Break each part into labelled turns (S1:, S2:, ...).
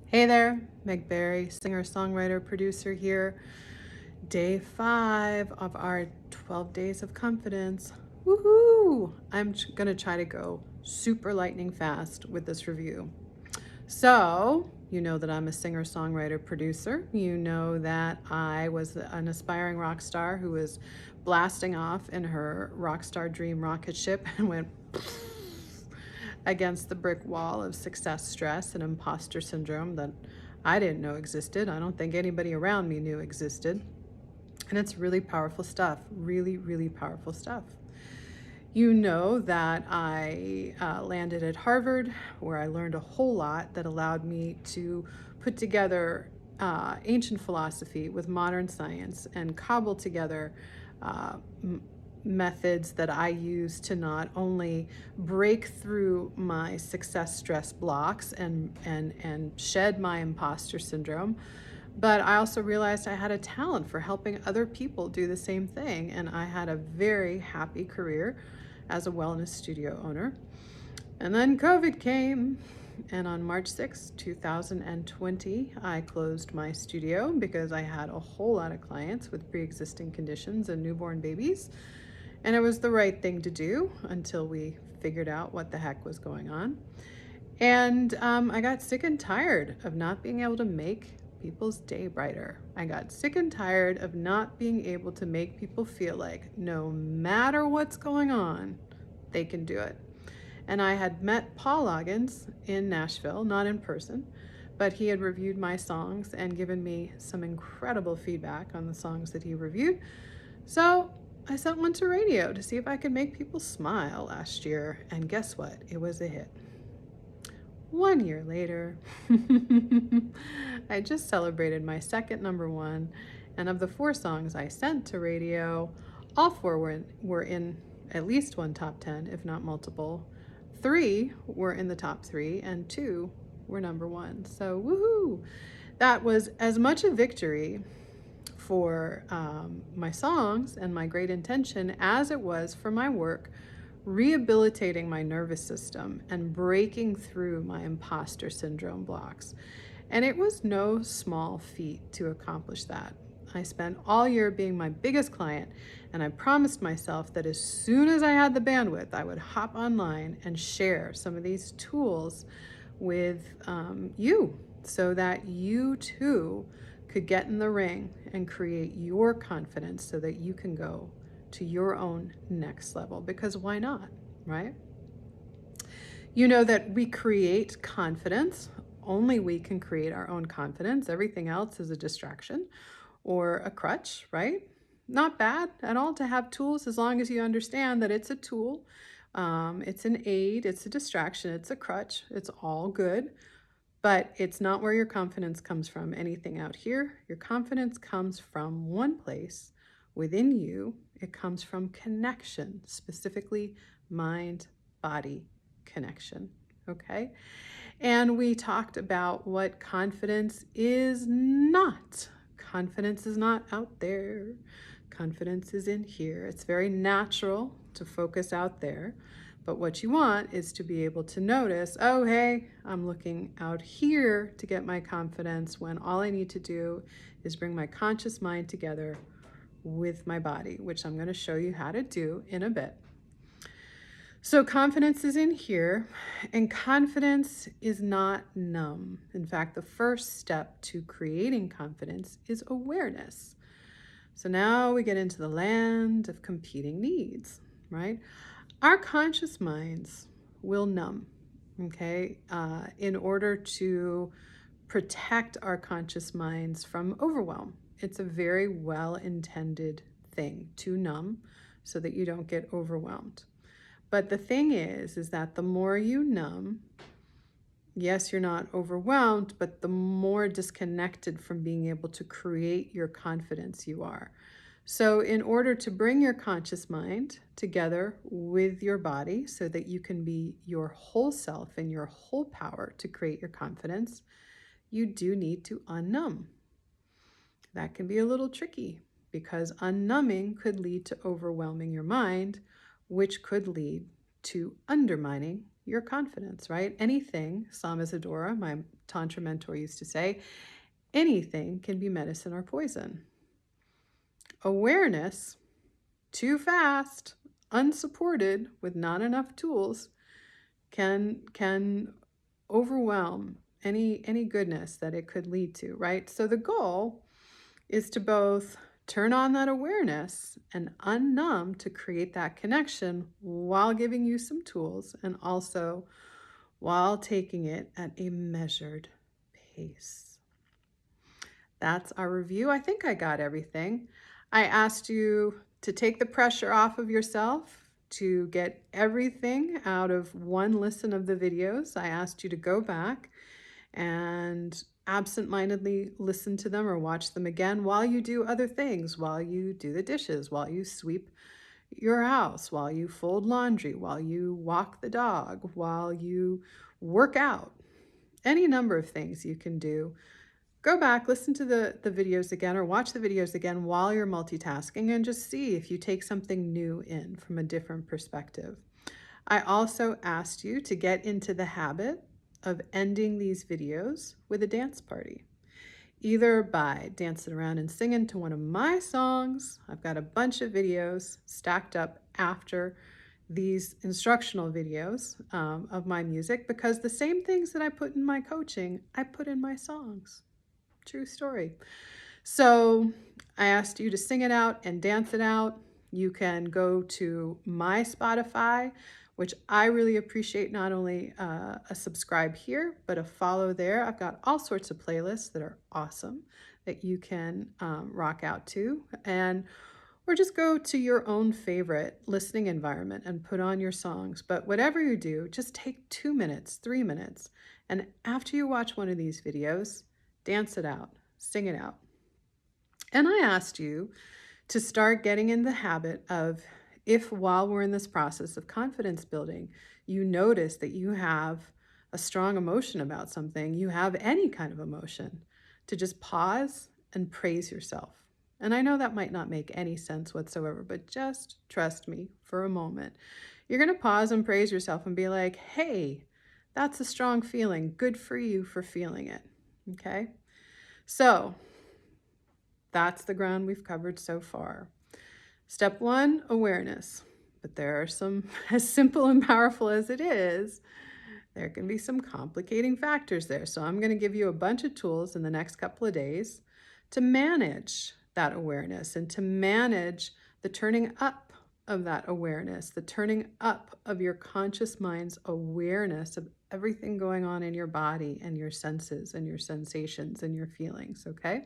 S1: Hey there, Meg Berry, singer, songwriter, producer here. Day 5 of our 12 days of confidence. Woohoo! I'm gonna try to go super lightning fast with this review. So, you know that I'm a singer, songwriter, producer. You know that I was an aspiring rock star who was blasting off in her rock star dream rocket ship and went against the brick wall of success stress and imposter syndrome that I didn't know existed. I don't think anybody around me knew existed. And it's really powerful stuff, really, really powerful stuff. You know that I landed at Harvard, where I learned a whole lot that allowed me to put together ancient philosophy with modern science and cobble together methods that I use to not only break through my success stress blocks and shed my imposter syndrome, but I also realized I had a talent for helping other people do the same thing. And I had a very happy career as a wellness studio owner. And then COVID came. And on March 6, 2020, I closed my studio because I had a whole lot of clients with pre-existing conditions and newborn babies. And it was the right thing to do until we figured out what the heck was going on. And I got sick and tired of not being able to make people's day brighter. I got sick and tired of not being able to make people feel like no matter what's going on, they can do it. And I had met Paul Loggins in Nashville, not in person, but he had reviewed my songs and given me some incredible feedback on the songs that he reviewed. So I sent one to radio to see if I could make people smile last year. And guess what? It was a hit. 1 year later, I just celebrated my second #1, and of the 4 songs I sent to radio, all 4 were in at least one top 10, if not multiple. 3 were in the top 3, and 2 were #1. So, woohoo! That was as much a victory for my songs and my great intention as it was for my work rehabilitating my nervous system and breaking through my imposter syndrome blocks. And it was no small feat to accomplish that. I spent all year being my biggest client, and I promised myself that as soon as I had the bandwidth, I would hop online and share some of these tools with you so that you too could get in the ring and create your confidence so that you can go to your own next level. Because why not, right? You know that we create confidence. Only we can create our own confidence. Everything else is a distraction or a crutch, right? Not bad at all to have tools as long as you understand that it's a tool, it's an aid, it's a distraction, it's a crutch, it's all good. But it's not where your confidence comes from, anything out here. Your confidence comes from one place within you. It comes from connection, specifically mind-body connection, okay? And we talked about what confidence is not. Confidence is not out there. Confidence is in here. It's very natural to focus out there. But what you want is to be able to notice, oh, hey, I'm looking out here to get my confidence when all I need to do is bring my conscious mind together with my body, which I'm going to show you how to do in a bit. So confidence is in here, and confidence is not numb. In fact, the first step to creating confidence is awareness. So now we get into the land of competing needs, right? Our conscious minds will numb, okay, in order to protect our conscious minds from overwhelm. It's a very well-intended thing to numb so that you don't get overwhelmed. But the thing is that the more you numb, yes, you're not overwhelmed, but the more disconnected from being able to create your confidence you are. So in order to bring your conscious mind together with your body so that you can be your whole self and your whole power to create your confidence, you do need to unnumb. That can be a little tricky because unnumbing could lead to overwhelming your mind, which could lead to undermining your confidence, right? Anything, Sam Isadora, my Tantra mentor, used to say, anything can be medicine or poison. Awareness, too fast, unsupported, with not enough tools, can overwhelm any goodness that it could lead to, right? So the goal is to both turn on that awareness and unnumb to create that connection while giving you some tools, and also while taking it at a measured pace. That's our review. I think I got everything. I asked you to take the pressure off of yourself, to get everything out of one listen of the videos. I asked you to go back and absentmindedly listen to them or watch them again while you do other things, while you do the dishes, while you sweep your house, while you fold laundry, while you walk the dog, while you work out. Any number of things you can do. Go back, listen to the videos again, or watch the videos again while you're multitasking, and just see if you take something new in from a different perspective. I also asked you to get into the habit of ending these videos with a dance party, either by dancing around and singing to one of my songs. I've got a bunch of videos stacked up after these instructional videos of my music, because the same things that I put in my coaching, I put in my songs. True story. So I asked you to sing it out and dance it out. You can go to my Spotify, which I really appreciate, not only a subscribe here, but a follow there. I've got all sorts of playlists that are awesome that you can rock out to. Or just go to your own favorite listening environment and put on your songs. But whatever you do, just take 2 minutes, 3 minutes. And after you watch one of these videos, dance it out, sing it out. And I asked you to start getting in the habit of, if while we're in this process of confidence building, you notice that you have a strong emotion about something, you have any kind of emotion, to just pause and praise yourself. And I know that might not make any sense whatsoever, but just trust me for a moment. You're going to pause and praise yourself and be like, hey, that's a strong feeling. Good for you for feeling it. Okay? So that's the ground we've covered so far. Step 1, awareness. But there are some, as simple and powerful as it is, there can be some complicating factors there. So I'm going to give you a bunch of tools in the next couple of days to manage that awareness and to manage the turning up of that awareness, the turning up of your conscious mind's awareness of everything going on in your body and your senses and your sensations and your feelings, okay?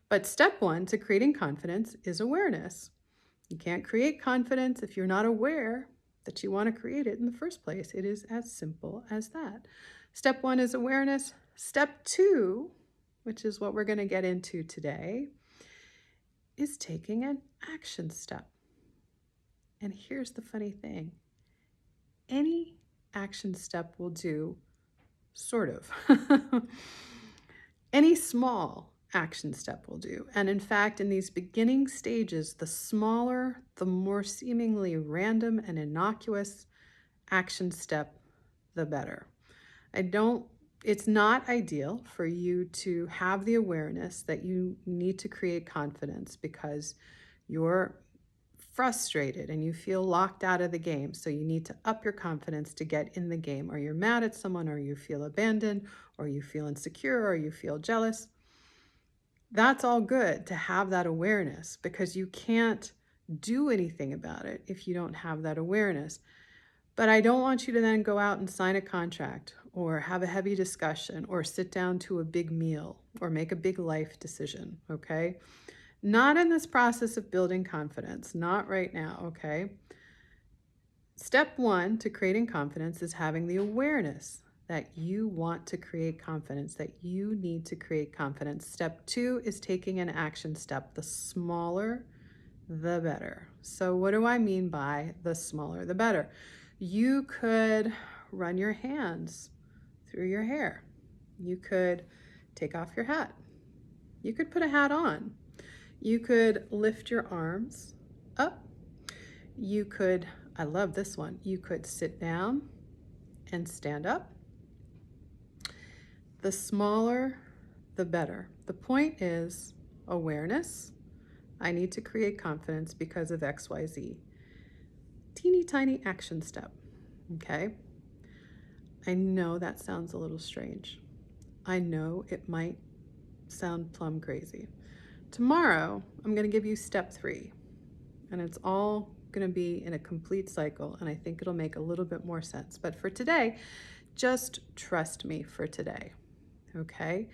S1: But step 1 to creating confidence is awareness. You can't create confidence if you're not aware that you want to create it in the first place. It is as simple as that. Step 1 is awareness. Step 2, which is what we're going to get into today, is taking an action step. And here's the funny thing. Any action step will do, sort of. Any small action step will do. And in fact, in these beginning stages, the smaller, the more seemingly random and innocuous action step, the better. It's not ideal for you to have the awareness that you need to create confidence because you're frustrated and you feel locked out of the game. So you need to up your confidence to get in the game, or you're mad at someone, or you feel abandoned, or you feel insecure, or you feel jealous. That's all good to have that awareness, because you can't do anything about it if you don't have that awareness. But I don't want you to then go out and sign a contract or have a heavy discussion or sit down to a big meal or make a big life decision, okay? Not in this process of building confidence, not right now, okay? Step 1 to creating confidence is having the awareness that you want to create confidence, that you need to create confidence. Step 2 is taking an action step. The smaller, the better. So what do I mean by the smaller, the better? You could run your hands through your hair. You could take off your hat. You could put a hat on. You could lift your arms up. You could, I love this one, you could sit down and stand up. The smaller, the better. The point is awareness. I need to create confidence because of XYZ. Teeny tiny action step, okay? I know that sounds a little strange. I know it might sound plumb crazy. Tomorrow, I'm gonna give you step 3, and it's all gonna be in a complete cycle, and I think it'll make a little bit more sense. But for today, just trust me for today, okay?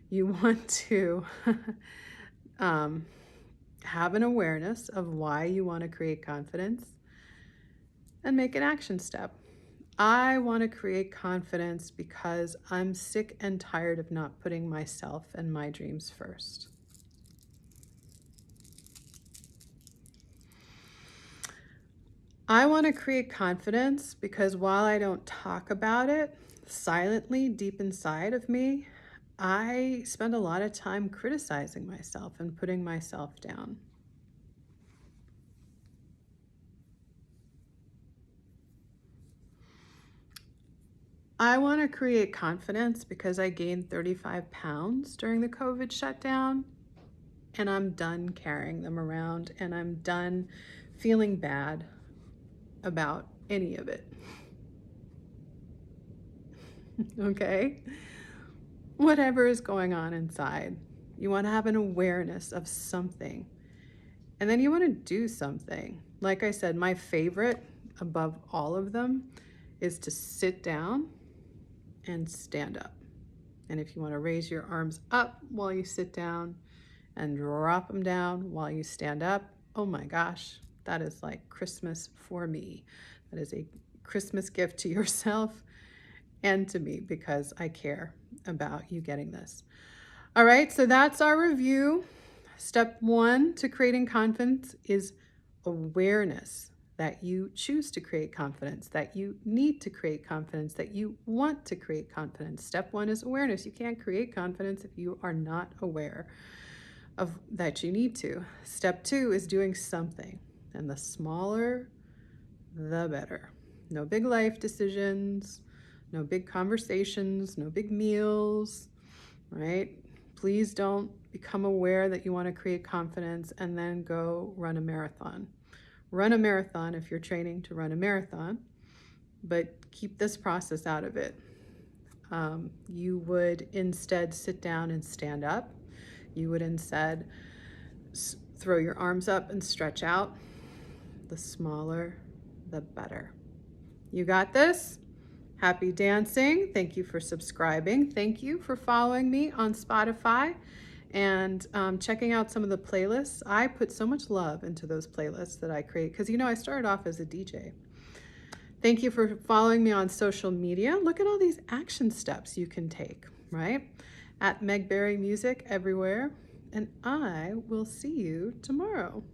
S1: You want to have an awareness of why you want to create confidence and make an action step. I want to create confidence because I'm sick and tired of not putting myself and my dreams first. I want to create confidence because while I don't talk about it, silently deep inside of me, I spend a lot of time criticizing myself and putting myself down. I want to create confidence because I gained 35 pounds during the COVID shutdown, and I'm done carrying them around, and I'm done feeling bad about any of it. Okay? Whatever is going on inside, you want to have an awareness of something, and then you want to do something. Like I said, my favorite above all of them is to sit down and stand up. And if you want to raise your arms up while you sit down and drop them down while you stand up, oh my gosh, that is like Christmas for me. That is a Christmas gift to yourself and to me because I care about you getting this. All right, so that's our review. Step 1 to creating confidence is awareness that you choose to create confidence, that you need to create confidence, that you want to create confidence. Step 1 is awareness. You can't create confidence if you are not aware of that you need to. Step 2 is doing something, and the smaller, the better. No big life decisions, no big conversations, no big meals, right? Please don't become aware that you want to create confidence and then go run a marathon. Run a marathon if you're training to run a marathon, but keep this process out of it. You would instead sit down and stand up. You would instead throw your arms up and stretch out. The smaller, the better. You got this? Happy dancing. Thank you for subscribing. Thank you for following me on Spotify and checking out some of the playlists. I put so much love into those playlists that I create because, you know, I started off as a DJ. Thank you for following me on social media. Look at all these action steps you can take, right? At Meg Berry Music everywhere. And I will see you tomorrow.